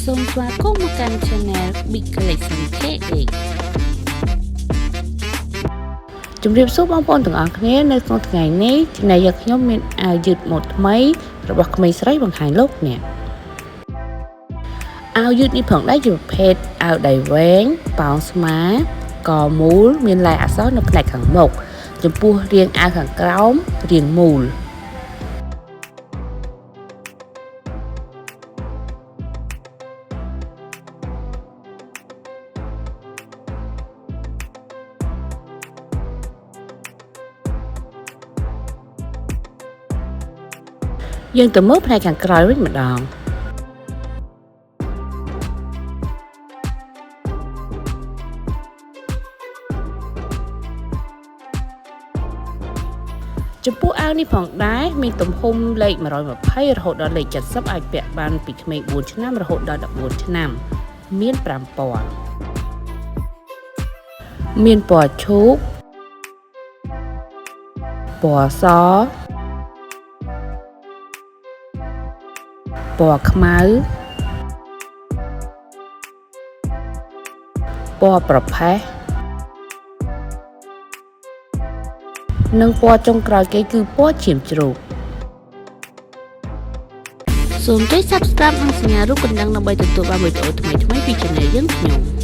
សូមស្វាគមន៍មកកាន់ Channel Big Collection KA ជម្រាបសួរបងប្អូនទាំងអស់គ្នានៅក្នុងថ្ងៃនេះចំណែកយកខ្ញុំមានអាវយឺតម៉ូដថ្មីរបស់ក្មេងស្រីបង្ហាញលោកអ្នកអាវយឺតនេះផងដែរជាប្រភេទអាវដៃវែងប៉ោងស្មាកមូលមានល័យអក្សរនៅផ្នែកខាងមុខចំពោះរាងអាវខាងក្រោមរាងមូលយើងទៅមើលផ្នែកខាងក្រោយវិញម្ដងចំពោះអាវនេះផងដែរមានទំហំលេខ120រហូតដល់លេខ70អាចពាក់បានពីក្មេង4ឆ្នាំរហូតដល់14ឆ្នាំមាន5ពណ៌មានពណ៌ឈូកពណ៌សពណ៌ខ្មៅពណ៌ប្រផេះនិងពណ៌ចុងក្រោយគេគឺពណ៌ឈាមជ្រូកសូមចុច Subscribe និងសញ្ញារូបកណ្ដឹងដើម្បីទទួលបានវីដេអូថ្មីៗពី Channel យើងខ្ញុំ